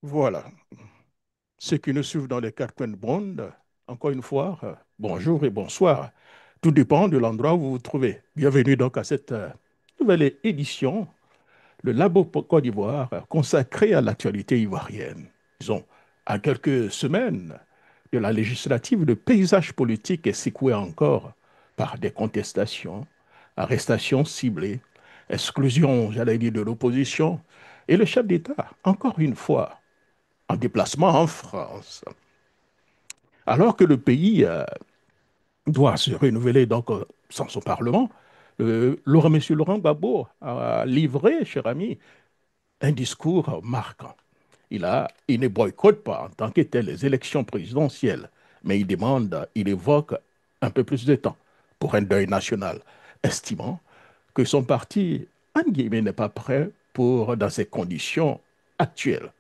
Voilà. Ceux qui nous suivent dans les quatre coins du monde, encore une fois, bonjour et bonsoir. Tout dépend de l'endroit où vous vous trouvez. Bienvenue donc à cette nouvelle édition, le Labo pour Côte d'Ivoire, consacrée à l'actualité ivoirienne. Disons, à quelques semaines de la législative, le paysage politique est secoué encore par des contestations, arrestations ciblées, exclusion, j'allais dire, de l'opposition, et le chef d'État, encore une fois, en déplacement en France. Alors que le pays doit se renouveler donc sans son Parlement, M. Laurent Gbagbo a livré, cher ami, un discours marquant. Il ne boycotte pas en tant que tel les élections présidentielles, mais il demande, il évoque un peu plus de temps pour un deuil national, estimant que son parti, en guillemets, n'est pas prêt pour, dans ces conditions actuelles.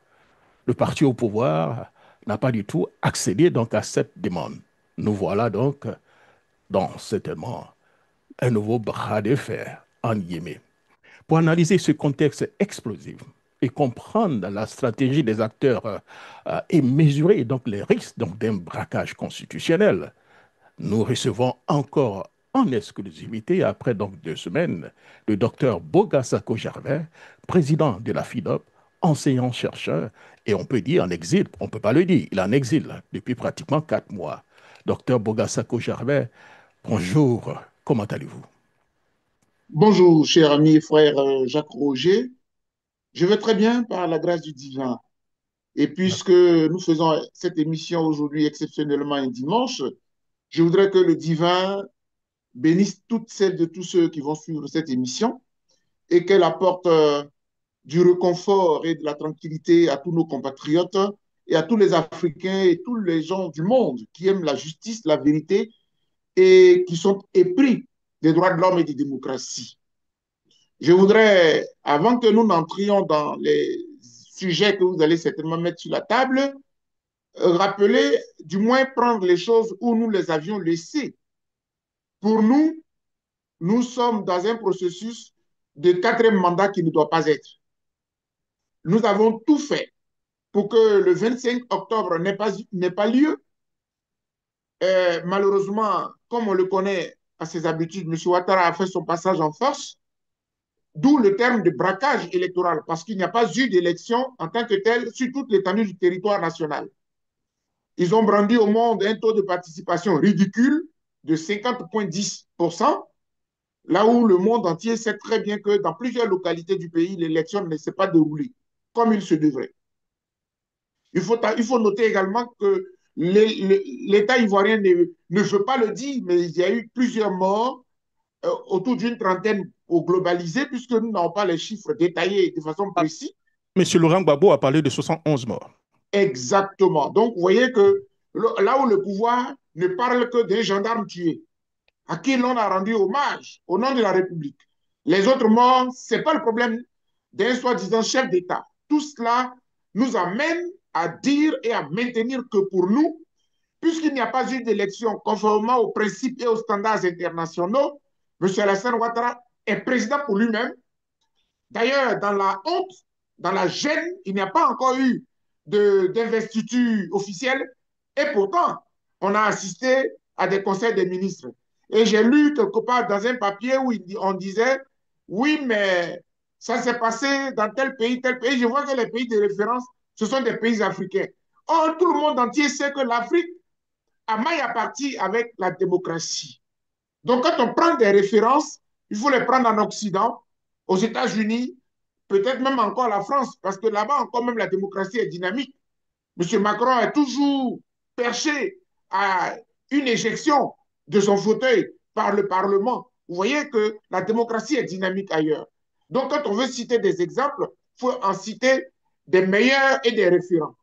Le parti au pouvoir n'a pas du tout accédé donc à cette demande. Nous voilà donc dans certainement un nouveau bras de fer, en guillemets. Pour analyser ce contexte explosif et comprendre la stratégie des acteurs et mesurer donc les risques donc, d'un braquage constitutionnel, nous recevons encore en exclusivité, après donc 2 semaines, le docteur Boga Sako-Gervais, président de la FIDOP, enseignant-chercheur, et on peut dire en exil, on ne peut pas le dire, il est en exil depuis pratiquement 4 mois. Docteur Boga Sako-Gervais, bonjour, comment allez-vous? Bonjour, cher ami et frère Jacques Roger. Je vais très bien par la grâce du divin. Et puisque nous faisons cette émission aujourd'hui exceptionnellement un dimanche, je voudrais que le divin bénisse toutes celles et tous ceux qui vont suivre cette émission et qu'elle apporte du réconfort et de la tranquillité à tous nos compatriotes et à tous les Africains et tous les gens du monde qui aiment la justice, la vérité et qui sont épris des droits de l'homme et des démocraties. Je voudrais, avant que nous n'entrions dans les sujets que vous allez certainement mettre sur la table, rappeler, du moins prendre les choses où nous les avions laissées. Pour nous, nous sommes dans un processus de quatrième mandat qui ne doit pas être. Nous avons tout fait pour que le 25 octobre n'ait pas lieu. Malheureusement, comme on le connaît à ses habitudes, M. Ouattara a fait son passage en force. D'où le terme de braquage électoral, parce qu'il n'y a pas eu d'élection en tant que telle sur toute l'étendue du territoire national. Ils ont brandi au monde un taux de participation ridicule de 50,10%, là où le monde entier sait très bien que dans plusieurs localités du pays, l'élection ne s'est pas déroulée comme il se devrait. Il faut noter également que l'État ivoirien ne veut pas le dire, mais il y a eu plusieurs morts autour d'une trentaine au globalisé, puisque nous n'avons pas les chiffres détaillés de façon Ah, précise. Monsieur Laurent Gbagbo a parlé de 71 morts. Exactement. Donc, vous voyez que là où le pouvoir ne parle que des gendarmes tués, à qui l'on a rendu hommage au nom de la République. Les autres morts, ce n'est pas le problème d'un soi-disant chef d'État. Tout cela nous amène à dire et à maintenir que pour nous, puisqu'il n'y a pas eu d'élection conformément aux principes et aux standards internationaux, M. Alassane Ouattara est président pour lui-même. D'ailleurs, dans la honte, dans la gêne, il n'y a pas encore eu d'investiture officielle. Et pourtant, on a assisté à des conseils des ministres. Et j'ai lu quelque part dans un papier où on disait, oui, mais ça s'est passé dans tel pays, tel pays. Je vois que les pays de référence, ce sont des pays africains. Or, tout le monde entier sait que l'Afrique a maille à partie avec la démocratie. Donc, quand on prend des références, il faut les prendre en Occident, aux États-Unis, peut-être même encore la France, parce que là-bas encore même la démocratie est dynamique. M. Macron est toujours perché à une éjection de son fauteuil par le Parlement. Vous voyez que la démocratie est dynamique ailleurs. Donc, quand on veut citer des exemples, il faut en citer des meilleurs et des référents.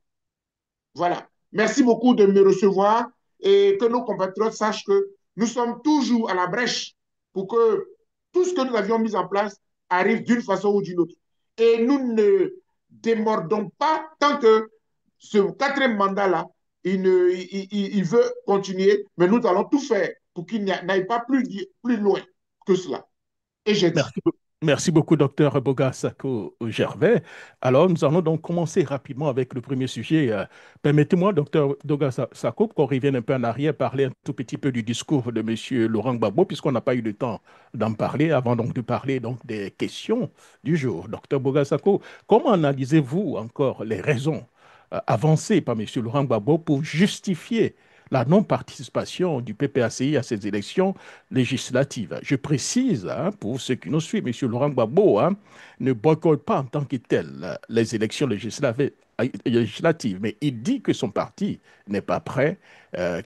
Voilà. Merci beaucoup de me recevoir et que nos compatriotes sachent que nous sommes toujours à la brèche pour que tout ce que nous avions mis en place arrive d'une façon ou d'une autre. Et nous ne démordons pas tant que ce quatrième mandat-là, il veut continuer, mais nous allons tout faire pour qu'il n'aille pas plus loin que cela. Et j'ai dit. Merci, Merci beaucoup, docteur Bogasako Gervais. Alors, nous allons donc commencer rapidement avec le premier sujet. Permettez-moi, docteur Bogasako, qu'on revienne un peu en arrière, parler un tout petit peu du discours de M. Laurent Gbagbo, puisqu'on n'a pas eu le temps d'en parler, avant donc de parler donc des questions du jour. Docteur Bogasako, comment analysez-vous encore les raisons avancées par M. Laurent Gbagbo pour justifier la non-participation du PPACI à ces élections législatives? Je précise, hein, pour ceux qui nous suivent, M. Laurent Gbagbo, hein, ne boycotte pas en tant que tel les élections législatives, mais il dit que son parti n'est pas prêt,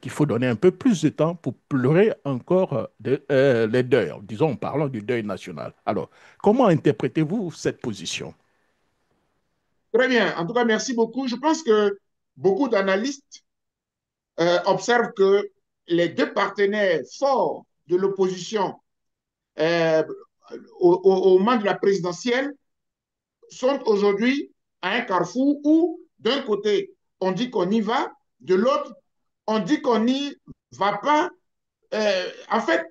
qu'il faut donner un peu plus de temps pour pleurer encore les deuils, disons en parlant du deuil national. Alors, comment interprétez-vous cette position? Très bien. En tout cas, merci beaucoup. Je pense que beaucoup d'analystes observent que les deux partenaires forts de l'opposition euh, au moment de la présidentielle sont aujourd'hui à un carrefour où, d'un côté, on dit qu'on y va, de l'autre, on dit qu'on n'y va pas. En fait,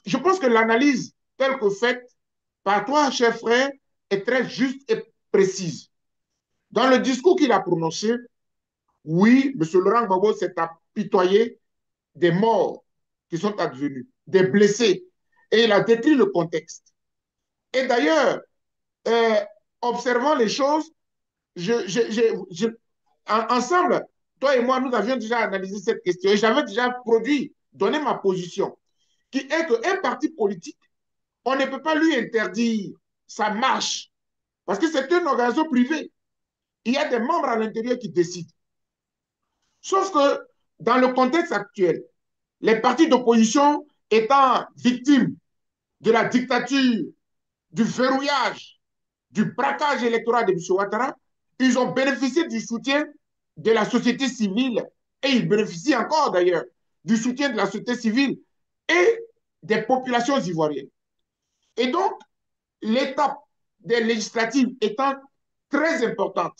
je pense que l'analyse telle que faite par toi, cher frère, est très juste et précise. Dans le discours qu'il a prononcé, oui, M. Laurent Gbagbo s'est apitoyé des morts qui sont advenus, des blessés, et il a décrit le contexte. Et d'ailleurs, euh, observant les choses, ensemble, toi et moi, nous avions déjà analysé cette question et j'avais déjà donné ma position, qui est qu'un parti politique, on ne peut pas lui interdire sa marche parce que c'est une organisation privée. Il y a des membres à l'intérieur qui décident. Sauf que dans le contexte actuel, les partis d'opposition étant victimes de la dictature, du verrouillage, du braquage électoral de M. Ouattara, ils ont bénéficié du soutien de la société civile et ils bénéficient encore d'ailleurs du soutien de la société civile et des populations ivoiriennes. Et donc, l'étape des législatives étant très importante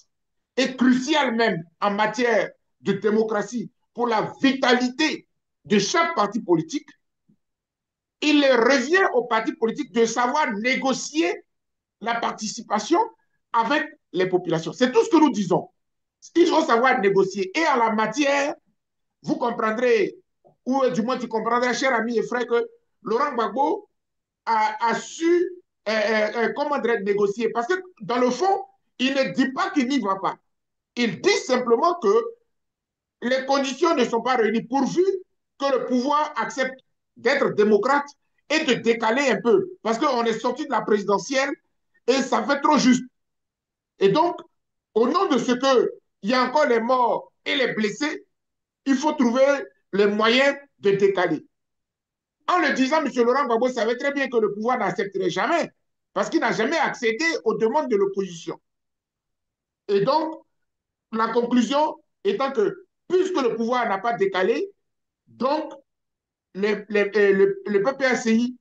et cruciale même en matière de démocratie pour la vitalité de chaque parti politique, il revient aux partis politiques de savoir négocier la participation avec les populations. C'est tout ce que nous disons. Il faut savoir négocier. Et en la matière, vous comprendrez, ou du moins tu comprendras, cher ami et frère, que Laurent Gbagbo a su, comment dire, négocier. Parce que dans le fond, il ne dit pas qu'il n'y va pas. Il dit simplement que les conditions ne sont pas réunies pourvu que le pouvoir accepte d'être démocrate et de décaler un peu. Parce qu'on est sorti de la présidentielle et ça fait trop juste. Et donc, au nom de ce qu'il y a encore les morts et les blessés, il faut trouver les moyens de décaler. En le disant, M. Laurent Gbagbo savait très bien que le pouvoir n'accepterait jamais, parce qu'il n'a jamais accédé aux demandes de l'opposition. Et donc, la conclusion étant que, puisque le pouvoir n'a pas décalé, donc le PPACI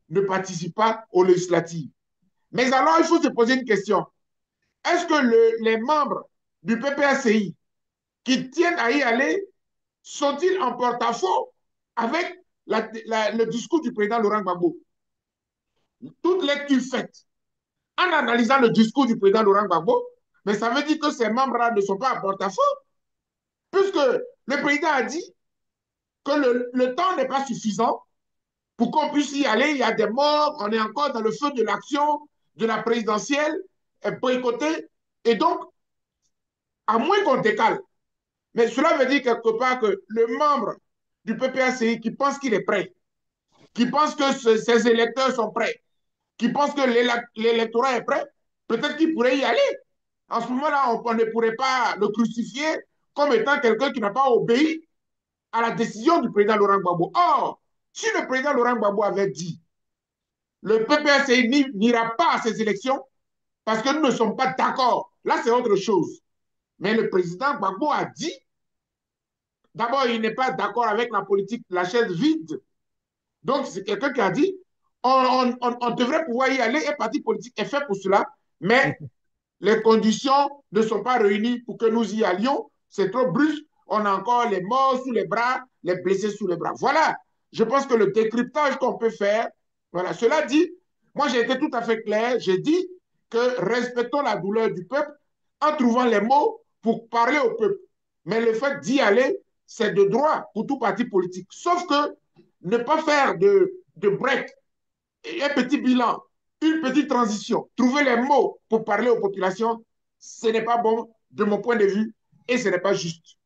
ne participe pas aux législatives. Mais alors, il faut se poser une question. Est-ce que les membres du PPACI qui tiennent à y aller sont-ils en porte-à-faux avec le discours du président Laurent Gbagbo? Toute lecture faite en analysant le discours du président Laurent Gbagbo, mais ça veut dire que ces membres-là ne sont pas en porte-à-faux, puisque le président a dit que le temps n'est pas suffisant pour qu'on puisse y aller. Il y a des morts, on est encore dans le feu de l'action de la présidentielle boycottée. Et donc, à moins qu'on décale, mais cela veut dire quelque part que le membre du PPACI qui pense qu'il est prêt, qui pense que ses électeurs sont prêts, qui pense que l'électorat est prêt, peut-être qu'il pourrait y aller. En ce moment-là, on ne pourrait pas le crucifier comme étant quelqu'un qui n'a pas obéi à la décision du président Laurent Gbagbo. Or, si le président Laurent Gbagbo avait dit le PPRCI n'ira pas à ces élections parce que nous ne sommes pas d'accord, là c'est autre chose. Mais le président Gbagbo a dit, d'abord, il n'est pas d'accord avec la politique, la chaise vide. Donc, c'est quelqu'un qui a dit, on devrait pouvoir y aller, un parti politique est fait pour cela, mais les conditions ne sont pas réunies pour que nous y allions. C'est trop brusque. On a encore les morts sous les bras, les blessés sous les bras. Voilà. Je pense que le décryptage qu'on peut faire, voilà. Cela dit, Moi, j'ai été tout à fait clair. J'ai dit que respectons la douleur du peuple en trouvant les mots pour parler au peuple. Mais le fait d'y aller, c'est de droit pour tout parti politique. Sauf que ne pas faire de break, un petit bilan, une petite transition, trouver les mots pour parler aux populations, ce n'est pas bon de mon point de vue et ce n'est pas juste.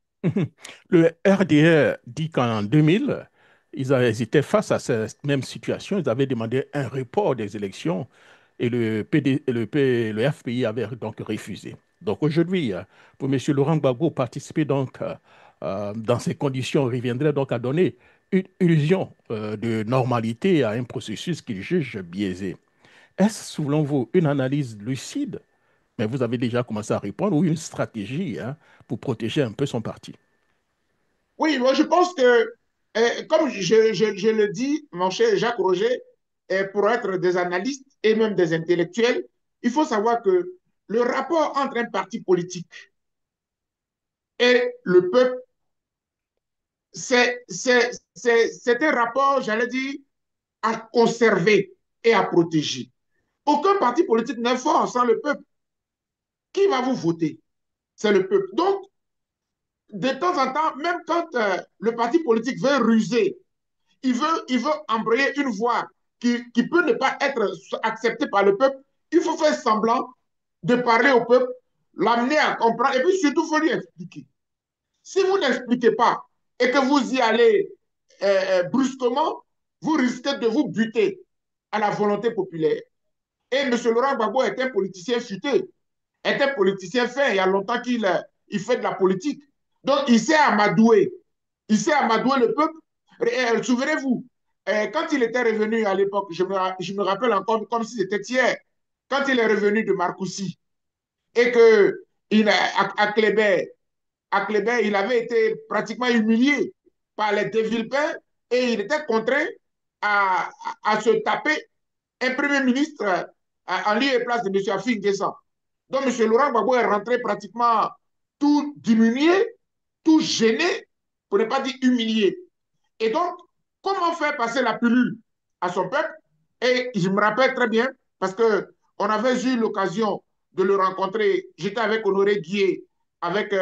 Le RDR dit qu'en 2000, ils étaient face à cette même situation. Ils avaient demandé un report des élections et le FPI avait donc refusé. Donc aujourd'hui, pour M. Laurent Gbagbo, participer donc dans ces conditions reviendrait donc à donner une illusion de normalité à un processus qu'il juge biaisé. Est-ce, selon vous, une analyse lucide? Mais vous avez déjà commencé à répondre, ou une stratégie pour protéger un peu son parti? Oui, moi je pense que, comme je le dis, mon cher Jacques Roger, pour être des analystes et même des intellectuels, il faut savoir que le rapport entre un parti politique et le peuple, c'est un rapport, j'allais dire, à conserver et à protéger. Aucun parti politique n'est fort sans le peuple. Qui va vous voter? C'est le peuple. Donc, de temps en temps, même quand le parti politique veut ruser, il veut embrayer une voie qui peut ne pas être acceptée par le peuple, il faut faire semblant de parler au peuple, l'amener à comprendre, et puis surtout, il faut lui expliquer. Si vous n'expliquez pas et que vous y allez brusquement, vous risquez de vous buter à la volonté populaire. Et M. Laurent Gbagbo est un politicien futé, est un politicien fin. Il y a longtemps il fait de la politique. Donc, il sait amadouer. Il sait amadouer le peuple. Souvenez-vous, quand il était revenu à l'époque, je me rappelle encore comme si c'était hier, quand il est revenu de Marcoussis et que à Kléber, il avait été pratiquement humilié par les De Villepin et il était contraint à se taper un premier ministre en lieu et place de M. Afin Guessan. Donc, M. Laurent Gbagbo est rentré pratiquement tout diminué, tout gêné, pour ne pas dire humilié. Et donc, comment faire passer la pilule à son peuple? Et je me rappelle très bien, parce qu'on avait eu l'occasion de le rencontrer. J'étais avec Honoré Guillet, avec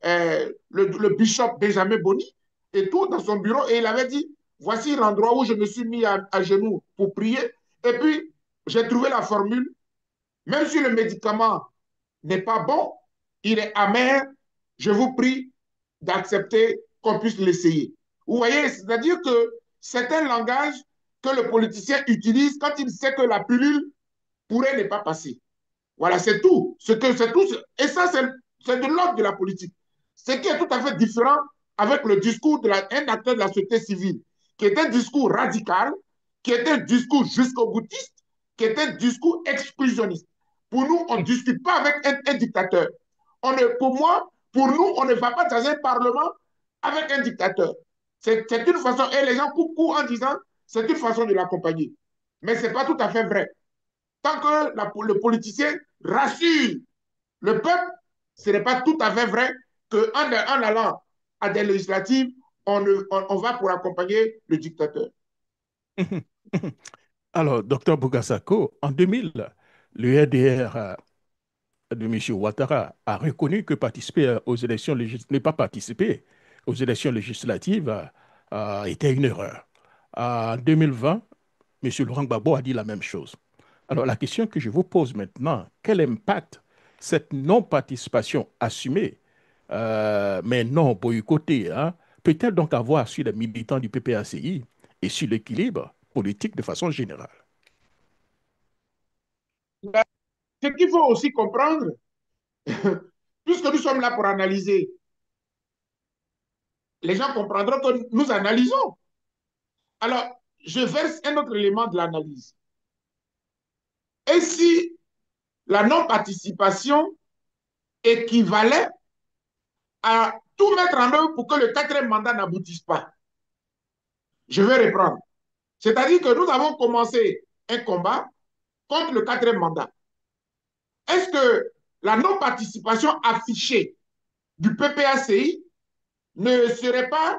le bishop Benjamin Boni, et tout dans son bureau. Et il avait dit, voici l'endroit où je me suis mis à genoux pour prier. Et puis, j'ai trouvé la formule, même si le médicament n'est pas bon, il est amer, je vous prie d'accepter qu'on puisse l'essayer. Vous voyez, c'est-à-dire que c'est un langage que le politicien utilise quand il sait que la pilule pourrait ne pas passer. Voilà, c'est tout. C'est tout. Et ça, c'est de l'ordre de la politique. Ce qui est tout à fait différent avec le discours d'un acteur de la société civile, qui est un discours radical, qui est un discours jusqu'au boutiste, qui est un discours exclusionniste. Pour nous, on ne discute pas avec un dictateur. Pour moi, pour nous, on ne va pas dans un parlement avec un dictateur. C'est une façon, et les gens coupent court en disant, c'est une façon de l'accompagner. Mais ce n'est pas tout à fait vrai. Tant que le politicien rassure le peuple, ce n'est pas tout à fait vrai qu'en allant à des législatives, on va pour accompagner le dictateur. Alors, docteur Bougassako, en 2000, le RDR de M. Ouattara a reconnu que participer aux élections ne pas participer aux élections législatives était une erreur. En 2020, M. Laurent Gbagbo a dit la même chose. Alors, la question que je vous pose maintenant, quel impact cette non-participation assumée, mais non boycottée, peut-elle donc avoir sur les militants du PPACI et sur l'équilibre politique de façon générale? Ce qu'il faut aussi comprendre, puisque nous sommes là pour analyser, les gens comprendront que nous analysons. Alors, je verse un autre élément de l'analyse. Et si la non-participation équivalait à tout mettre en œuvre pour que le quatrième mandat n'aboutisse pas? Je vais reprendre. C'est-à-dire que nous avons commencé un combat contre le quatrième mandat. Est-ce que la non-participation affichée du PPACI ne serait pas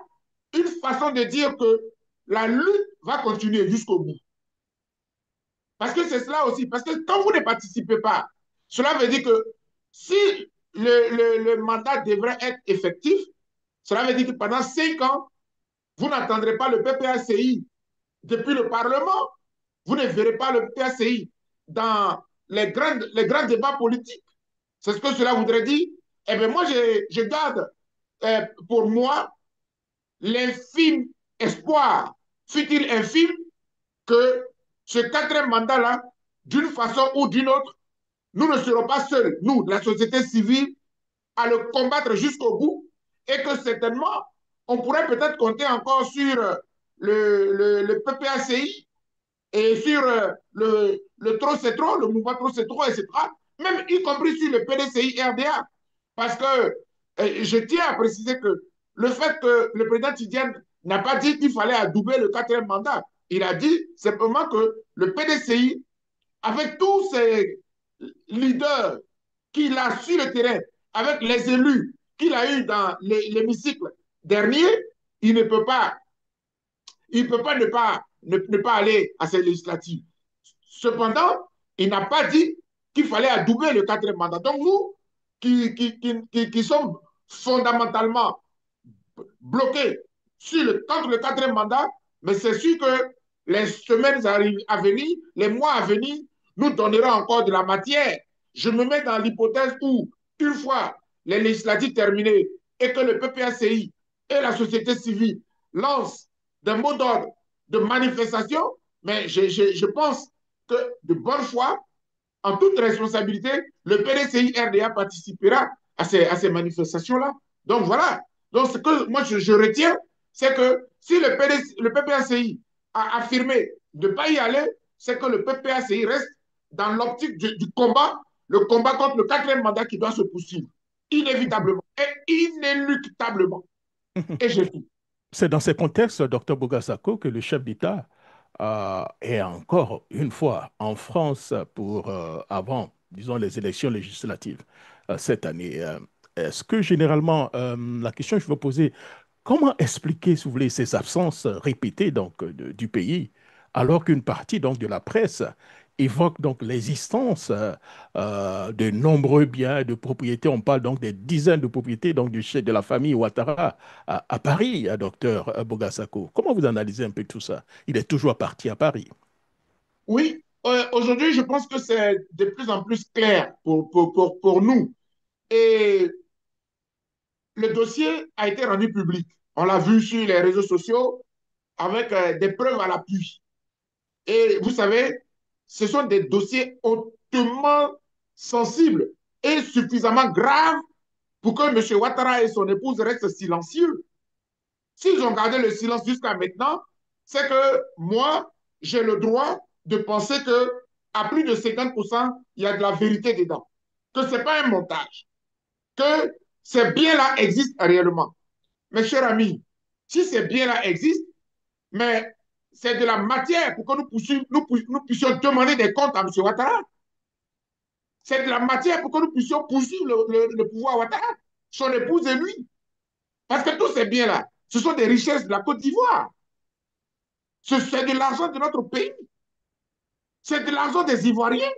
une façon de dire que la lutte va continuer jusqu'au bout? Parce que c'est cela aussi. Parce que quand vous ne participez pas, cela veut dire que si le mandat devrait être effectif, cela veut dire que pendant 5 ans, vous n'entendrez pas le PPACI depuis le Parlement. Vous ne verrez pas le PPACI dans les grands débats politiques. C'est ce que cela voudrait dire. Eh bien, moi, je garde pour moi l'infime espoir, fut-il infime, que ce quatrième mandat-là, d'une façon ou d'une autre, nous ne serons pas seuls, nous, la société civile, à le combattre jusqu'au bout et que certainement, on pourrait peut-être compter encore sur le PPACI et sur le trop c'est trop, le mouvement trop c'est trop, etc. Même y compris sur le PDCI RDA. Parce que je tiens à préciser que le fait que le président Tidiane n'a pas dit qu'il fallait adouber le quatrième mandat, il a dit simplement que le PDCI, avec tous ses leaders qu'il a sur le terrain, avec les élus qu'il a eu dans l'hémicycle dernier, il ne peut pas ne pas aller à ces législatives. Cependant, il n'a pas dit qu'il fallait adouber le quatrième mandat. Donc, nous, qui sommes fondamentalement bloqués contre le quatrième mandat, mais c'est sûr que les semaines à venir, les mois à venir, nous donneront encore de la matière. Je me mets dans l'hypothèse où, une fois les législatives terminées et que le PPACI et la société civile lancent des mots d'ordre de manifestation, mais je pense que de bonne foi, en toute responsabilité, le PDCI RDA participera à ces manifestations-là. Donc voilà. Donc ce que moi je retiens, c'est que si le PPACI a affirmé de ne pas y aller, c'est que le PPACI reste dans l'optique du combat, le combat contre le quatrième mandat qui doit se poursuivre, inévitablement et inéluctablement. Et j'ai dit, C'est dans ces contextes, Dr Bogasako, que le chef d'État est encore une fois en France pour avant, disons, les élections législatives cette année. Est-ce que généralement, la question que je veux poser, comment expliquer, si vous voulez, ces absences répétées donc, du pays, alors qu'une partie donc, de la presse évoque donc l'existence de nombreux biens de propriétés. On parle donc des dizaines de propriétés donc, de la famille Ouattara à Paris, docteur Bogasako. Comment vous analysez un peu tout ça? Il est toujours parti à Paris. oui, aujourd'hui, je pense que c'est de plus en plus clair pour nous. Et le dossier a été rendu public. On l'a vu sur les réseaux sociaux avec des preuves à l'appui. Et vous savez, ce sont des dossiers hautement sensibles et suffisamment graves pour que M. Ouattara et son épouse restent silencieux. S'ils ont gardé le silence jusqu'à maintenant, c'est que moi, j'ai le droit de penser que à plus de 50%, il y a de la vérité dedans. Que ce n'est pas un montage. Que ces biens-là existent réellement. Mes chers amis, si ces biens-là existent, mais c'est de la matière pour que nous puissions demander des comptes à M. Ouattara. C'est de la matière pour que nous puissions poursuivre le pouvoir Ouattara, son épouse et lui. Parce que tous ces biens-là, ce sont des richesses de la Côte d'Ivoire. C'est de l'argent de notre pays. C'est de l'argent des Ivoiriens.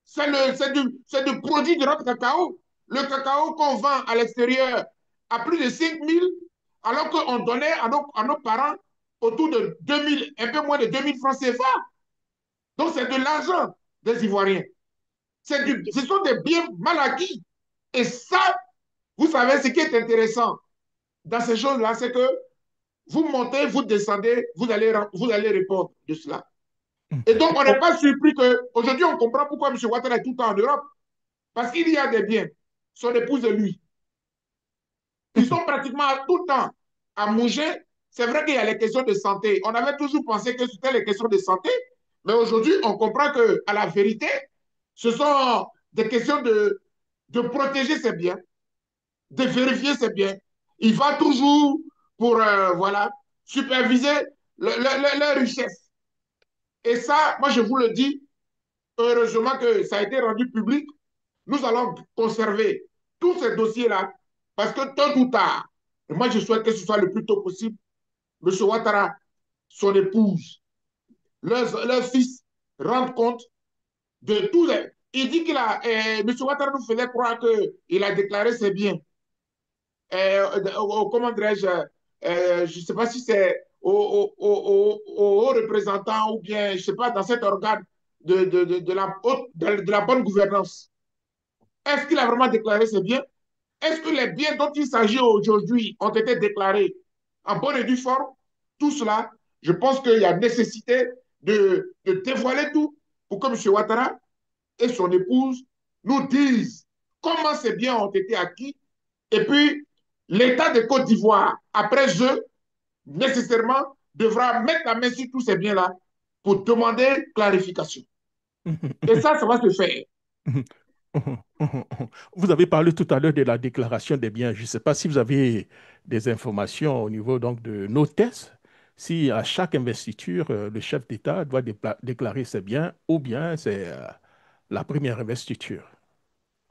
C'est du produit de notre cacao. Le cacao qu'on vend à l'extérieur à plus de 5 000, alors qu'on donnait à nos parents autour de 2000, un peu moins de 2000 francs CFA. Donc, c'est de l'argent des Ivoiriens. Ce sont des biens mal acquis. Et ça, vous savez, ce qui est intéressant dans ces choses-là, c'est que vous montez, vous descendez, vous allez répondre de cela. Et donc, on n'est pas surpris qu'aujourd'hui, on comprend pourquoi M. Ouattara est tout le temps en Europe. Parce qu'il y a des biens. Son épouse et lui. Ils sont pratiquement tout le temps à Mougé. C'est vrai qu'il y a les questions de santé. On avait toujours pensé que c'était les questions de santé. Mais aujourd'hui, on comprend qu'à la vérité, ce sont des questions de protéger ses biens, de vérifier ses biens. Il va toujours pour voilà, superviser leur richesse. Et ça, moi, je vous le dis, heureusement que ça a été rendu public. Nous allons conserver tous ces dossiers-là parce que tôt ou tard, et moi je souhaite que ce soit le plus tôt possible, M. Ouattara, son épouse, leur fils rendre compte de tout. Il dit qu'il a, M. Ouattara nous faisait croire qu'il a déclaré ses biens. Comment dirais-je, je ne sais pas si c'est au haut représentant ou bien, je ne sais pas, dans cet organe de la bonne gouvernance. Est-ce qu'il a vraiment déclaré ses biens? Est-ce que les biens dont il s'agit aujourd'hui ont été déclarés en bonne et due forme? Tout cela, je pense qu'il y a nécessité de dévoiler tout pour que M. Ouattara et son épouse nous disent comment ces biens ont été acquis. Et puis, l'État de Côte d'Ivoire, après eux, nécessairement, devra mettre la main sur tous ces biens-là pour demander clarification. Et ça va se faire. Vous avez parlé tout à l'heure de la déclaration des biens. Je ne sais pas si vous avez des informations au niveau donc de nos tests, si à chaque investiture, le chef d'État doit déclarer ses biens ou bien c'est la première investiture.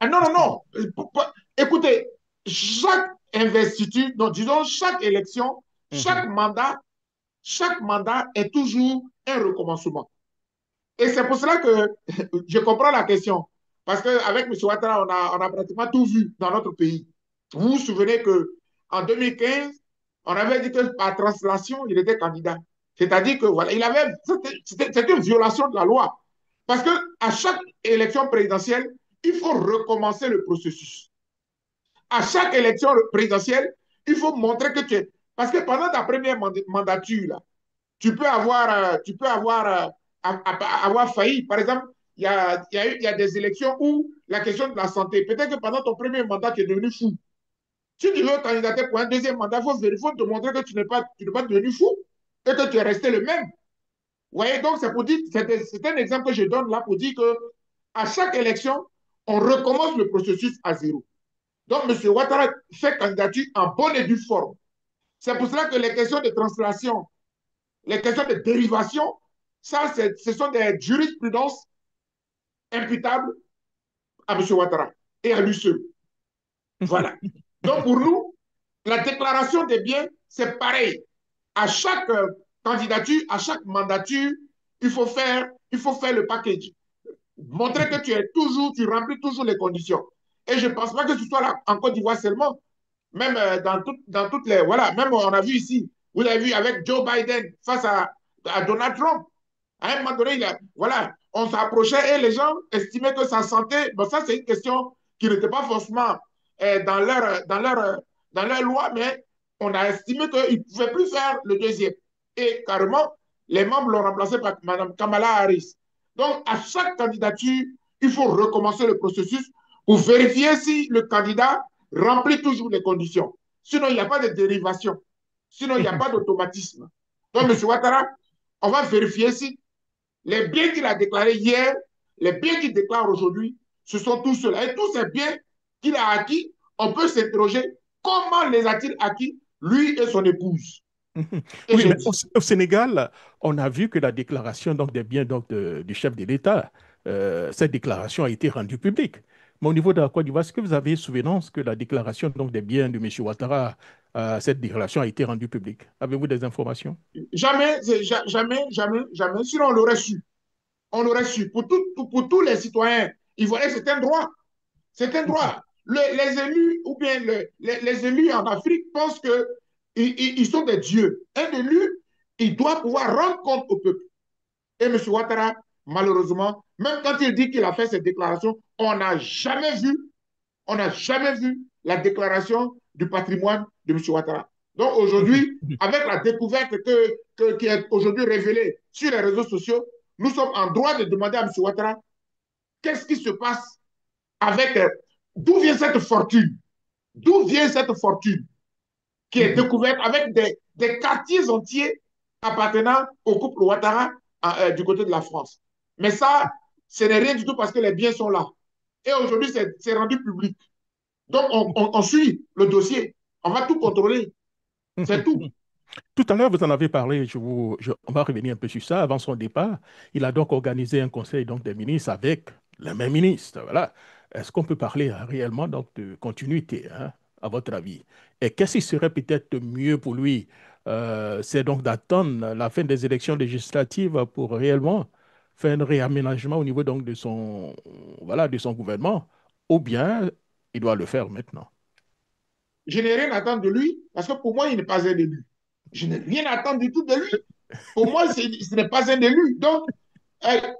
Ah non, non, non. Écoutez, chaque investiture, donc disons chaque élection, Mhm. chaque mandat est toujours un recommencement. Et c'est pour cela que je comprends la question. Parce qu'avec M. Ouattara, on a pratiquement tout vu dans notre pays. Vous vous souvenez qu'en 2015, on avait dit que par translation, il était candidat. C'est-à-dire que voilà, c'était une violation de la loi. Parce qu'à chaque élection présidentielle, il faut recommencer le processus. À chaque élection présidentielle, il faut montrer que tu es. Parce que pendant ta première mandature, là, tu peux avoir failli. Par exemple, il y a des élections où la question de la santé, peut-être que pendant ton premier mandat, tu es devenu fou. Si tu veux candidater pour un deuxième mandat, il faut te montrer que tu n'es pas devenu fou et que tu es resté le même. Vous voyez, donc c'est pour dire, c'est un exemple que je donne là pour dire que à chaque élection, on recommence le processus à zéro. Donc, M. Ouattara fait candidature en bonne et due forme. C'est pour cela que les questions de translation, les questions de dérivation, ça, ce sont des jurisprudences imputables à M. Ouattara et à lui seul. Voilà. Donc, pour nous, la déclaration des biens, c'est pareil. À chaque candidature, à chaque mandature, il faut faire le package. Montrer que tu remplis toujours les conditions. Et je ne pense pas que ce soit là, en Côte d'Ivoire seulement. Même dans toutes les. Voilà, même on a vu ici, vous avez vu avec Joe Biden face à Donald Trump. À un moment donné, voilà, on s'approchait et les gens estimaient que sa santé, bon, ça c'est une question qui n'était pas forcément dans leur loi, mais on a estimé qu'il ne pouvait plus faire le deuxième. Et carrément, les membres l'ont remplacé par Mme Kamala Harris. Donc, à chaque candidature, il faut recommencer le processus pour vérifier si le candidat remplit toujours les conditions. Sinon, il n'y a pas de dérivation. Sinon, il n'y a pas d'automatisme. Donc, M. Ouattara, on va vérifier si les biens qu'il a déclarés hier, les biens qu'il déclare aujourd'hui, ce sont tous ceux-là. Et tous ces biens qu'il a acquis, on peut s'interroger comment les a-t-il acquis, lui et son épouse. Et Oui, j'ai mais dit, au Sénégal, on a vu que la déclaration donc, des biens donc, du chef de l'État, cette déclaration a été rendue publique. Mais au niveau de la Côte d'Ivoire, est-ce que vous avez souvenance que la déclaration donc, des biens de M. Ouattara, cette déclaration a été rendue publique? Avez-vous des informations? jamais, jamais, sinon on l'aurait su. On l'aurait su. Pour tous les citoyens ivoiriens, c'est un droit. C'est un droit. Les élus ou bien les élus en Afrique pensent qu'ils sont des dieux. Un élu, il doit pouvoir rendre compte au peuple. Et M. Ouattara, malheureusement, même quand il dit qu'il a fait cette déclaration, on n'a jamais vu la déclaration du patrimoine de M. Ouattara. Donc aujourd'hui, avec la découverte qui est aujourd'hui révélée sur les réseaux sociaux, nous sommes en droit de demander à M. Ouattara qu'est-ce qui se passe avec. D'où vient cette fortune? D'où vient cette fortune qui est découverte avec des quartiers entiers appartenant au couple Ouattara du côté de la France? Mais ça, ce n'est rien du tout parce que les biens sont là. Et aujourd'hui, c'est rendu public. Donc, on suit le dossier. On va tout contrôler. C'est tout. Tout à l'heure, vous en avez parlé, on va revenir un peu sur ça. Avant son départ, il a donc organisé un conseil donc, des ministres avec les mêmes ministres. Voilà. Est-ce qu'on peut parler réellement donc, de continuité, hein, à votre avis? Et qu'est-ce qui serait peut-être mieux pour lui? C'est donc d'attendre la fin des élections législatives pour réellement fait un réaménagement au niveau donc de son, voilà, de son gouvernement, ou bien il doit le faire maintenant. Je n'ai rien à attendre de lui parce que pour moi, il n'est pas un élu. Je n'ai rien à attendre du tout de lui. Pour moi, ce n'est pas un élu. Donc,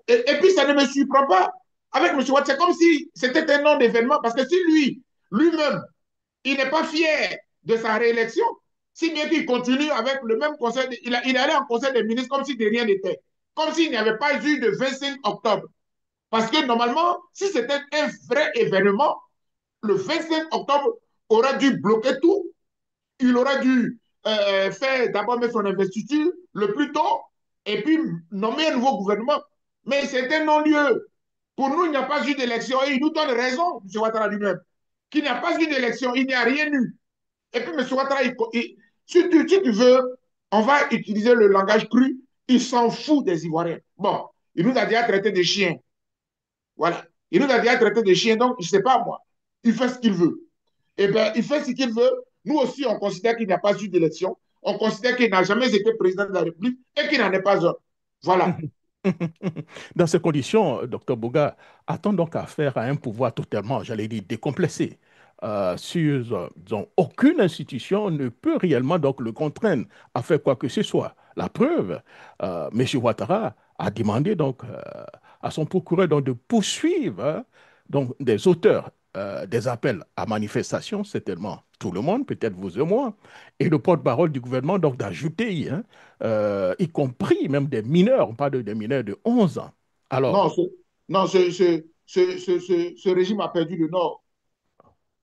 et puis, ça ne me surprend pas. Avec M. Watt, c'est comme si c'était un non-événement parce que si lui, lui-même, il n'est pas fier de sa réélection, si bien qu'il continue avec le même conseil, il allait en conseil des ministres comme si de rien n'était, comme s'il n'y avait pas eu de 25 octobre. Parce que normalement, si c'était un vrai événement, le 25 octobre aurait dû bloquer tout. Il aurait dû faire d'abord mettre son investiture le plus tôt et puis nommer un nouveau gouvernement. Mais c'est un non-lieu. Pour nous, il n'y a pas eu d'élection et il nous donne raison, M. Ouattara lui-même, qu'il n'y a pas eu d'élection, il n'y a rien eu. Et puis, M. Ouattara, si tu veux, on va utiliser le langage cru, il s'en fout des Ivoiriens. Bon, il nous a déjà traité de chiens. Voilà. Il nous a déjà traité de chiens, donc je ne sais pas moi. Il fait ce qu'il veut. Eh bien, il fait ce qu'il veut. Nous aussi, on considère qu'il n'y a pas eu d'élection. On considère qu'il n'a jamais été président de la République et qu'il n'en est pas un. Voilà. Dans ces conditions, docteur Boga, a-t-on donc affaire à un pouvoir totalement, j'allais dire, décomplexé, sur, dont aucune institution ne peut réellement donc le contraindre à faire quoi que ce soit. La preuve, M. Ouattara a demandé donc à son procureur donc, de poursuivre donc, des auteurs des appels à manifestation, certainement tout le monde, peut-être vous et moi, et le porte-parole du gouvernement donc d'ajouter hein, y compris même des mineurs, on parle des mineurs de 11 ans. Alors, Non, non ce régime a perdu le Nord.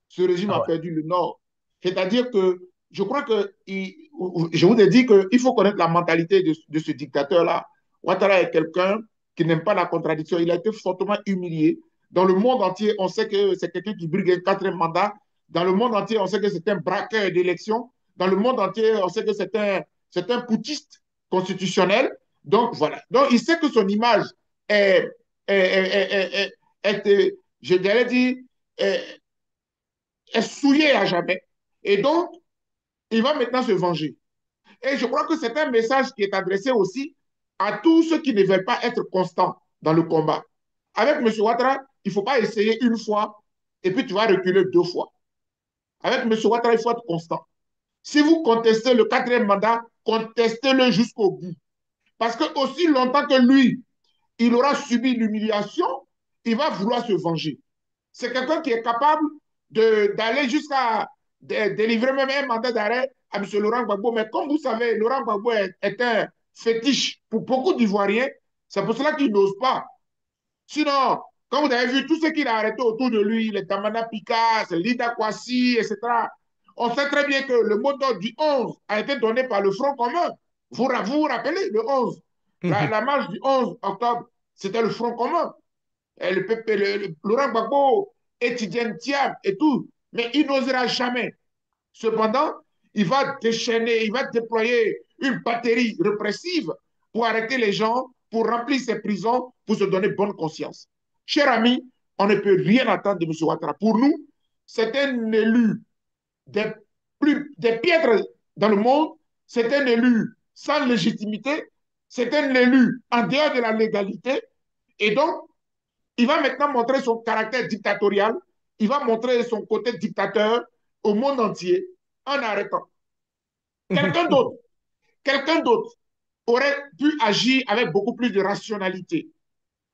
Ce régime ah a ouais. perdu le Nord. C'est-à-dire que je crois que, je vous ai dit qu'il faut connaître la mentalité de ce dictateur-là. Ouattara est quelqu'un qui n'aime pas la contradiction. Il a été fortement humilié. Dans le monde entier, on sait que c'est quelqu'un qui brigue un quatrième mandat. Dans le monde entier, on sait que c'est un braqueur d'élection. Dans le monde entier, on sait que c'est un putschiste constitutionnel. Donc, voilà. Donc, il sait que son image est, est, est, je dirais dire, est, est souillé à jamais. Et donc, il va maintenant se venger. Et je crois que c'est un message qui est adressé aussi à tous ceux qui ne veulent pas être constants dans le combat. Avec M. Ouattara, il ne faut pas essayer une fois et puis tu vas reculer deux fois. Avec M. Ouattara, il faut être constant. Si vous contestez le quatrième mandat, contestez-le jusqu'au bout. Parce que aussi longtemps que lui, il aura subi l'humiliation, il va vouloir se venger. C'est quelqu'un qui est capable d'aller jusqu'à délivrer même un mandat d'arrêt à M. Laurent Gbagbo. Mais comme vous savez, Laurent Gbagbo est un fétiche pour beaucoup d'Ivoiriens. C'est pour cela qu'il n'ose pas. Sinon, comme vous avez vu, tout ce qu'il a arrêté autour de lui, les Tamana Pikas, Lida Kwasi, etc., on sait très bien que le mot d'ordre du 11 a été donné par le Front commun. Vous rappelez, le 11, la marche du 11 octobre, c'était le Front commun. Et Laurent Gbagbo, Etienne Thiam et tout. Mais il n'osera jamais. Cependant, il va déchaîner, il va déployer une batterie répressive pour arrêter les gens, pour remplir ses prisons, pour se donner bonne conscience. Cher ami, on ne peut rien attendre de M. Ouattara. Pour nous, c'est un élu des piètres dans le monde, c'est un élu sans légitimité, c'est un élu en dehors de la légalité. Et donc, il va maintenant montrer son caractère dictatorial, il va montrer son côté dictateur au monde entier en arrêtant. Quelqu'un d'autre, quelqu'un d'autre aurait pu agir avec beaucoup plus de rationalité,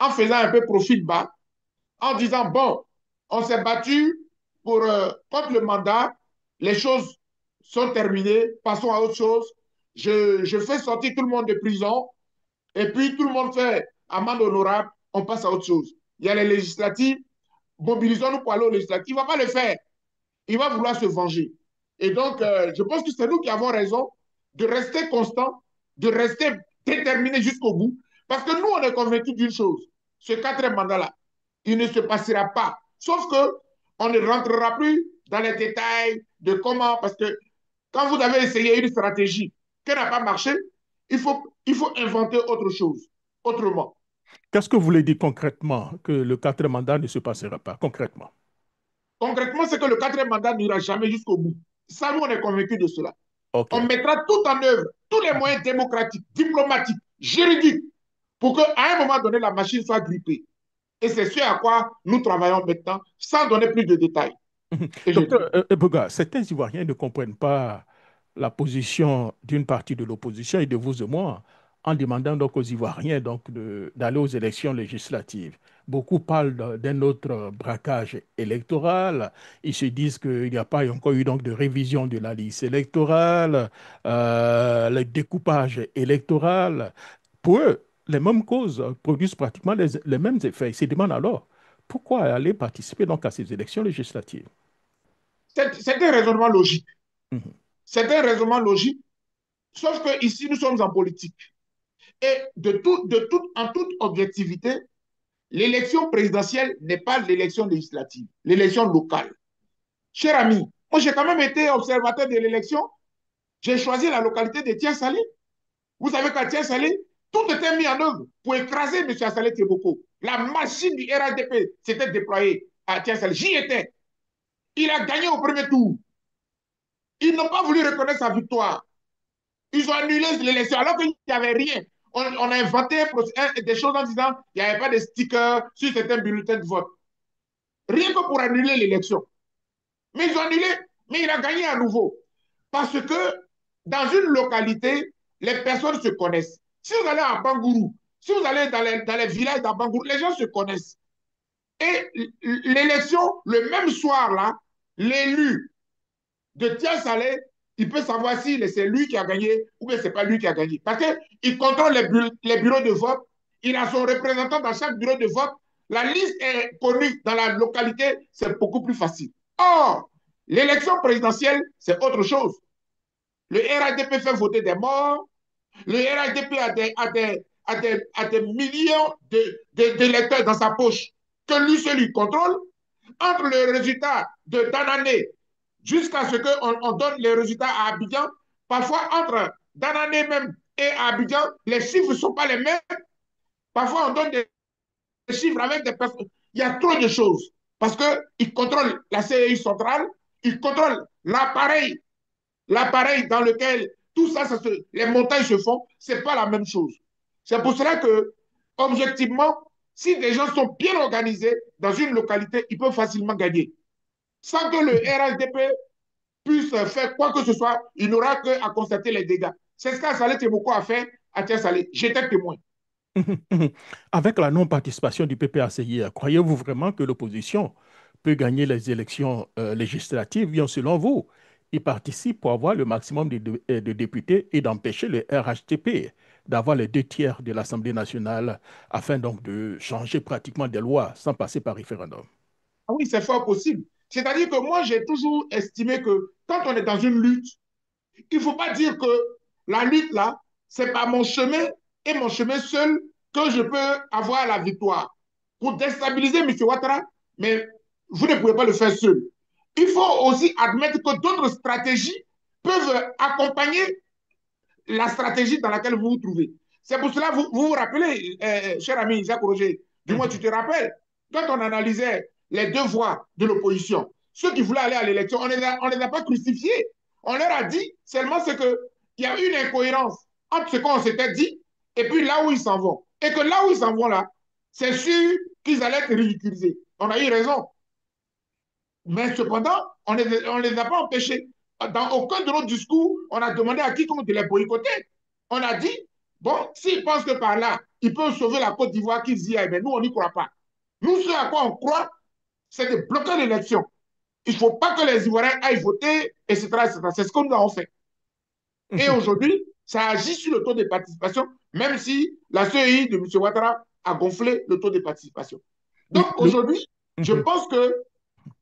en faisant un peu profil bas, en disant, bon, on s'est battu contre le mandat, les choses sont terminées, passons à autre chose, je fais sortir tout le monde de prison, et puis tout le monde fait amende honorable, on passe à autre chose. Il y a les législatives, mobilisons-nous pour aller aux législatives. Il ne va pas le faire. Il va vouloir se venger. Et donc, je pense que c'est nous qui avons raison de rester constant, de rester déterminé jusqu'au bout. Parce que nous, on est convaincus d'une chose. Ce quatrième mandat-là, il ne se passera pas. Sauf que on ne rentrera plus dans les détails de comment, parce que quand vous avez essayé une stratégie qui n'a pas marché, il faut inventer autre chose, autrement. Qu'est-ce que vous voulez dire concrètement que le quatrième mandat ne se passera pas concrètement? Concrètement, c'est que le quatrième mandat n'ira jamais jusqu'au bout. Ça, nous, on est convaincus de cela. OK. On mettra tout en œuvre, tous les moyens démocratiques, diplomatiques, juridiques, pour qu'à un moment donné, la machine soit grippée. Et c'est ce à quoi nous travaillons maintenant, sans donner plus de détails. Et je Docteur dis, Eboga, certains Ivoiriens ne comprennent pas la position d'une partie de l'opposition et de vous et moi en demandant donc aux Ivoiriens d'aller aux élections législatives. Beaucoup parlent d'un autre braquage électoral. Ils se disent qu'il n'y a pas encore eu donc de révision de la liste électorale, le découpage électoral. Pour eux, les mêmes causes produisent pratiquement les mêmes effets. Ils se demandent alors pourquoi aller participer donc à ces élections législatives. c'est un raisonnement logique. Mhm. C'est un raisonnement logique, sauf que ici nous sommes en politique. Et en toute objectivité, l'élection présidentielle n'est pas l'élection législative, l'élection locale. Cher ami, moi j'ai quand même été observateur de l'élection. J'ai choisi la localité de Tiens-Salé. Vous savez qu'à Tiens-Salé, tout était mis en œuvre pour écraser M. Assalé Teboko. La machine du RADP s'était déployée à Tiens-Salé. J'y étais. Il a gagné au premier tour. Ils n'ont pas voulu reconnaître sa victoire. Ils ont annulé l'élection alors qu'il n'y avait rien. On a inventé des choses en disant qu'il n'y avait pas de stickers sur certains bulletins de vote. Rien que pour annuler l'élection. Mais ils ont annulé, mais il a gagné à nouveau. Parce que dans une localité, les personnes se connaissent. Si vous allez à Bangourou, si vous allez dans les villages d'Abangourou, les gens se connaissent. Et l'élection, le même soir là, l'élu de Tia Salé, il peut savoir si c'est lui qui a gagné ou bien c'est pas lui qui a gagné. Parce qu'il contrôle les bureaux de vote, il a son représentant dans chaque bureau de vote, la liste est connue dans la localité, c'est beaucoup plus facile. Or, l'élection présidentielle, c'est autre chose. Le RADP fait voter des morts, le RADP a des millions d'électeurs dans sa poche que lui seul il contrôle. Entre le résultat de Danané jusqu'à ce qu'on donne les résultats à Abidjan, parfois entre Danané même et Abidjan, les chiffres ne sont pas les mêmes. Parfois, on donne des chiffres avec des personnes. Il y a trop de choses. Parce qu'ils contrôlent la CEI centrale, ils contrôlent l'appareil dans lequel tout ça, les montagnes se font, ce n'est pas la même chose. C'est pour cela que, objectivement, si des gens sont bien organisés dans une localité, ils peuvent facilement gagner. Sans que le RHDP puisse faire quoi que ce soit, il n'aura qu'à constater les dégâts. C'est ce qu'Assalé Teboko a fait à Tiens-Salé. J'étais témoin. Avec la non-participation du PPACI, croyez-vous vraiment que l'opposition peut gagner les élections législatives? Bien, selon vous, il participe pour avoir le maximum de députés et d'empêcher le RHTP d'avoir les 2 tiers de l'Assemblée nationale afin donc de changer pratiquement des lois sans passer par référendum. Ah oui, c'est fort possible. C'est-à-dire que moi, j'ai toujours estimé que quand on est dans une lutte, il ne faut pas dire que la lutte, là, c'est pas mon chemin et mon chemin seul que je peux avoir la victoire. Pour déstabiliser M. Ouattara, mais vous ne pouvez pas le faire seul. Il faut aussi admettre que d'autres stratégies peuvent accompagner la stratégie dans laquelle vous vous trouvez. C'est pour cela, vous rappelez, cher ami Jacques Roger, du moins tu te rappelles, quand on analysait les deux voies de l'opposition, ceux qui voulaient aller à l'élection, on ne les a pas crucifiés. On leur a dit seulement ce qu'il y a une incohérence entre ce qu'on s'était dit et puis là où ils s'en vont. Et que là où ils s'en vont là, c'est sûr qu'ils allaient être ridiculisés. On a eu raison. Mais cependant, on ne les a pas empêchés. Dans aucun de nos discours, on a demandé à quiconque de les boycotter. On a dit, bon, s'ils pensent que par là, ils peuvent sauver la Côte d'Ivoire, qu'ils y aillent, mais nous, on n'y croit pas. Nous, ce à quoi on croit, c'est de bloquer l'élection. Il ne faut pas que les Ivoiriens aillent voter, etc., etc. C'est ce que nous avons fait. Et aujourd'hui, ça agit sur le taux de participation, même si la CEI de M. Ouattara a gonflé le taux de participation. Oui, Donc aujourd'hui, je pense que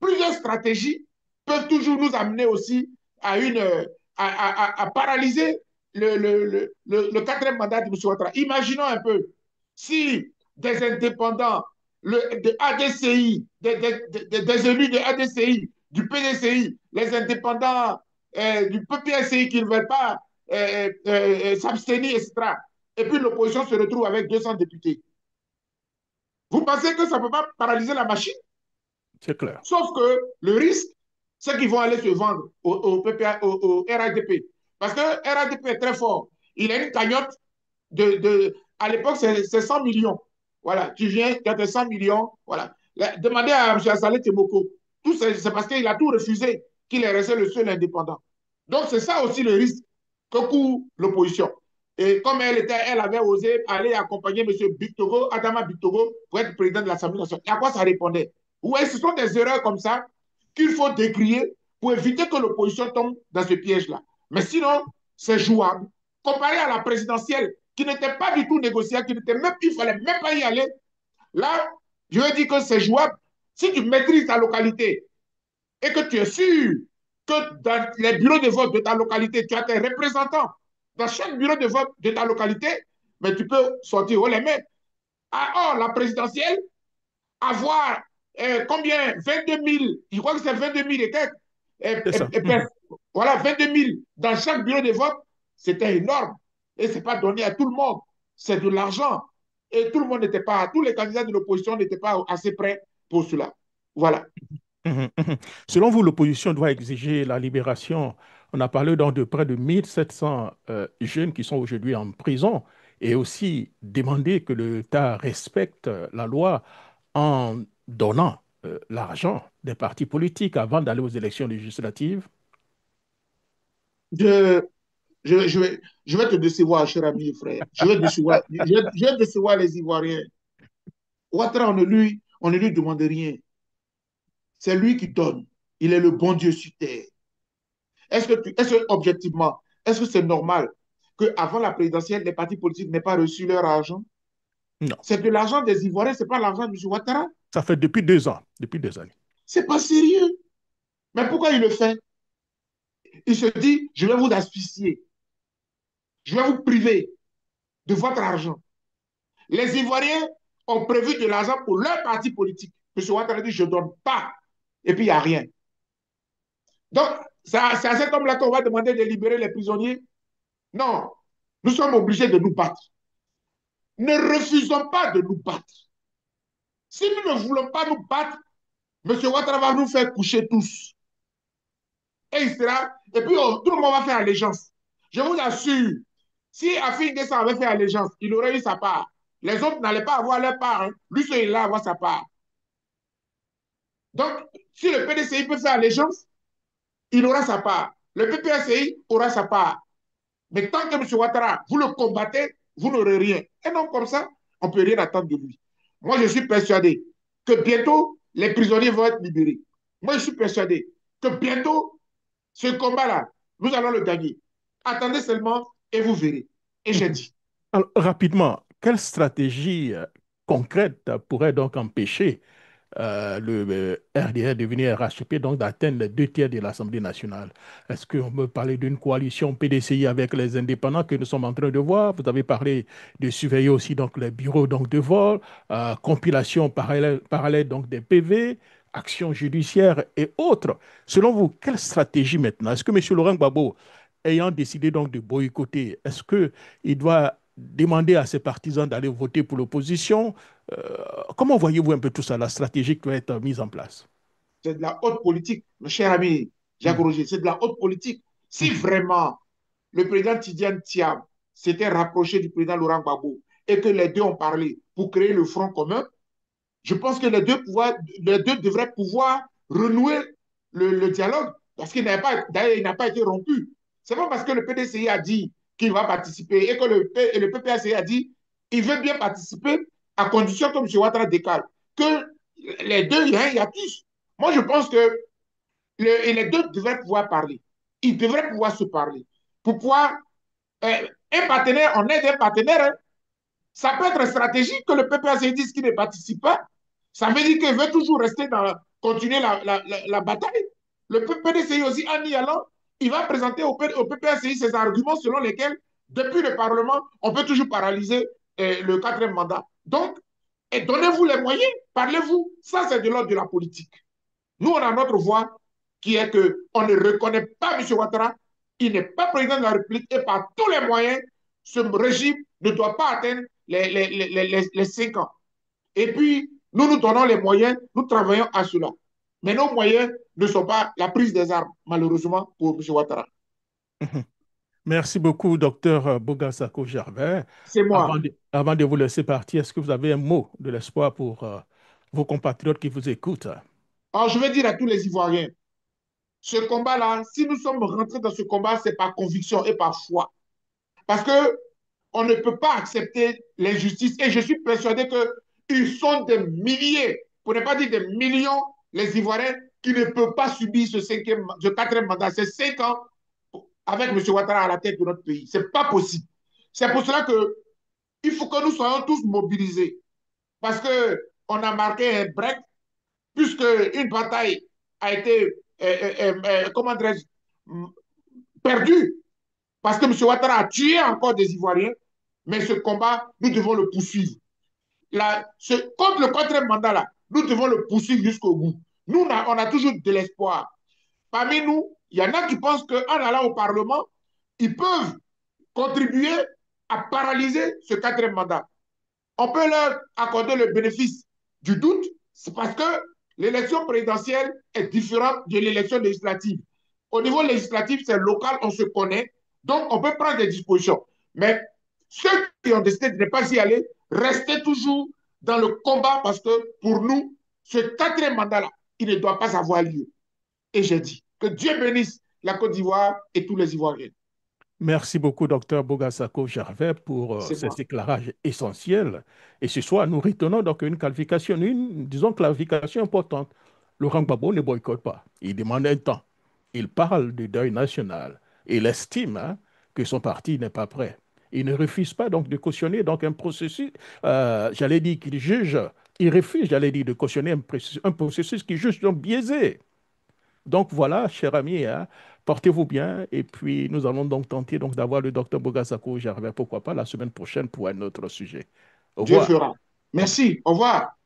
plusieurs stratégies peuvent toujours nous amener aussi à paralyser le quatrième mandat de M. Ouattara. Imaginons un peu si des indépendants, des ADCI, des élus de ADCI, du PDCI, les indépendants du PPSCI qui ne veulent pas s'abstenir, etc. Et puis l'opposition se retrouve avec 200 députés. Vous pensez que ça ne peut pas paralyser la machine? c'est clair. Sauf que le risque, c'est qu'ils vont aller se vendre au RADP. Parce que RADP est très fort. Il a une cagnotte À l'époque, c'est 100 millions. Voilà, tu viens, tu as tes 100 millions. Voilà. Demandez à M. Assalé Temoko. C'est parce qu'il a tout refusé qu'il est resté le seul indépendant. Donc, c'est ça aussi le risque que court l'opposition. Et comme elle avait osé aller accompagner M. Bictogo, Adama Bictogo, pour être président de l'Assemblée nationale, à quoi ça répondait? Ouais, ce sont des erreurs comme ça qu'il faut décrier pour éviter que l'opposition tombe dans ce piège-là. Mais sinon, c'est jouable. Comparé à la présidentielle, qui n'était pas du tout négociable, qui n'était même, il ne fallait même pas y aller. Là, je veux dire que c'est jouable. Si tu maîtrises ta localité et que tu es sûr que dans les bureaux de vote de ta localité, tu as tes représentants dans chaque bureau de vote de ta localité, mais tu peux sortir haut les mains. Ah, oh, la présidentielle, avoir combien 22 000, je crois que c'est 22 000 et quelques. C'est ça. Mhm. Voilà, 22 000 dans chaque bureau de vote, c'était énorme. Et ce n'est pas donné à tout le monde. C'est de l'argent. Et tout le monde n'était pas, tous les candidats de l'opposition n'étaient pas assez prêts pour cela. Voilà. Mhm, mhm. Selon vous, l'opposition doit exiger la libération. On a parlé donc de près de 1700 jeunes qui sont aujourd'hui en prison et aussi demander que l'État respecte la loi en donnant l'argent des partis politiques avant d'aller aux élections législatives. Je, je vais te décevoir, cher ami et frère. Je vais décevoir les Ivoiriens. Ouattara, on ne lui demande rien. C'est lui qui donne. Il est le bon Dieu sur terre. Est-ce que, objectivement, est-ce que c'est normal qu'avant la présidentielle, les partis politiques n'aient pas reçu leur argent? Non, C'est de l'argent des Ivoiriens, ce n'est pas l'argent de M. Ouattara. ça fait depuis 2 ans, depuis 2 années. Ce n'est pas sérieux. Mais pourquoi il le fait? Il se dit, je vais vous asphyxier. Je vais vous priver de votre argent. Les Ivoiriens ont prévu de l'argent pour leur parti politique. M. Ouattara dit, je ne donne pas. Et puis, il n'y a rien. Donc, c'est à cet homme-là qu'on va demander de libérer les prisonniers. Non, nous sommes obligés de nous battre. Ne refusons pas de nous battre. Si nous ne voulons pas nous battre, M. Ouattara va nous faire coucher tous. Et il sera. Et puis, tout le monde va faire allégeance. Je vous assure, si Afin Dessa avait fait allégeance, il aurait eu sa part. Les autres n'allaient pas avoir leur part. Hein. Lui seul, il va avoir sa part. Donc, si le PDCI peut faire allégeance, il aura sa part. Le PPACI aura sa part. Mais tant que M. Ouattara, vous le combattez, vous n'aurez rien. Et non, comme ça, on ne peut rien attendre de lui. Moi, je suis persuadé que bientôt, les prisonniers vont être libérés. Moi, je suis persuadé que bientôt, ce combat-là, nous allons le gagner. Attendez seulement et vous verrez. Et j'ai dit. Alors, rapidement, quelle stratégie concrète pourrait donc empêcher le RDR devenir RHP, donc d'atteindre les 2 tiers de l'Assemblée nationale? Est-ce qu'on peut parler d'une coalition PDCI avec les indépendants que nous sommes en train de voir? Vous avez parlé de surveiller aussi donc, les bureaux donc, de vol, compilation parallèle donc, des PV, actions judiciaires et autres. Selon vous, quelle stratégie maintenant? Est-ce que M. Laurent Gbagbo, ayant décidé donc de boycotter, est-ce qu'il doit demander à ses partisans d'aller voter pour l'opposition? Comment voyez-vous un peu tout ça, la stratégie qui doit être mise en place? C'est de la haute politique, mon cher ami Jacques Mhm, Roger, c'est de la haute politique. Si mhm, vraiment le président Tidiane Thiam s'était rapproché du président Laurent Gbagbo et que les deux ont parlé pour créer le front commun, je pense que les deux devraient pouvoir renouer le dialogue parce qu'il n'a pas, d'ailleurs, il n'a pas été rompu. C'est pas parce que le PDCI a dit qu'il va participer et que le PPACI a dit qu'il veut bien participer à condition que M. Ouattara décale. Que les deux, il y a un hiatus. Moi, je pense que les deux devraient pouvoir parler. Ils devraient pouvoir se parler. Pour pouvoir, un partenaire, on aide un partenaire, hein. Ça peut être stratégique que le PPAC dise qu'il ne participe pas. Ça veut dire qu'il veut toujours rester continuer la bataille. Le PDCI aussi, en y allant, il va présenter au PPACI ses arguments selon lesquels, depuis le Parlement, on peut toujours paralyser le quatrième mandat. Donc, donnez-vous les moyens, parlez-vous. Ça, c'est de l'ordre de la politique. Nous, on a notre voix qui est qu'on ne reconnaît pas M. Ouattara. Il n'est pas président de la République et par tous les moyens, ce régime ne doit pas atteindre les 5 ans. Et puis, nous nous donnons les moyens, nous travaillons à cela. Mais nos moyens ne sont pas la prise des armes, malheureusement, pour M. Ouattara. mhm. Merci beaucoup, docteur Bogasako Gervais. C'est moi. Avant de vous laisser partir, est-ce que vous avez un mot de l'espoir pour vos compatriotes qui vous écoutent? Alors, je vais dire à tous les Ivoiriens, ce combat-là, si nous sommes rentrés dans ce combat, c'est par conviction et par foi. Parce que on ne peut pas accepter l'injustice. Et je suis persuadé qu'ils sont des milliers, pour ne pas dire des millions, les Ivoiriens qui ne peuvent pas subir ce quatrième mandat. C'est 5 ans avec M. Ouattara à la tête de notre pays. Ce n'est pas possible. C'est pour cela qu'il faut que nous soyons tous mobilisés. Parce qu'on a marqué un break, puisque une bataille a été, comment dirais-je, perdue. Parce que M. Ouattara a tué encore des Ivoiriens. Mais ce combat, nous devons le poursuivre. Contre le quatrième mandat, là, nous devons le poursuivre jusqu'au bout. Nous, on a toujours de l'espoir. Parmi nous, il y en a qui pensent qu'en allant au Parlement, ils peuvent contribuer à paralyser ce quatrième mandat. On peut leur accorder le bénéfice du doute, c'est parce que l'élection présidentielle est différente de l'élection législative. Au niveau législatif, c'est local, on se connaît, donc on peut prendre des dispositions. Mais ceux qui ont décidé de ne pas y aller, restez toujours dans le combat parce que pour nous, ce quatrième mandat-là, il ne doit pas avoir lieu. Et j'ai dit que Dieu bénisse la Côte d'Ivoire et tous les Ivoiriens. Merci beaucoup, docteur Bogasako Gervais, pour C'est ces moi. éclairages essentiels. Et ce soir, nous retenons donc une qualification, disons, qualification importante. Laurent Gbagbo ne boycotte pas. Il demande un temps. Il parle du deuil national. Il estime que son parti n'est pas prêt. Il ne refuse pas donc de cautionner donc un processus, j'allais dire qu'il juge, il refuse, j'allais dire, de cautionner un processus qui juge donc biaisé. Donc voilà, cher ami, hein, portez-vous bien et puis nous allons donc tenter donc d'avoir le docteur Bogasako Gervais, pourquoi pas la semaine prochaine pour un autre sujet. Au Dieu revoir. fera. Merci. Au revoir.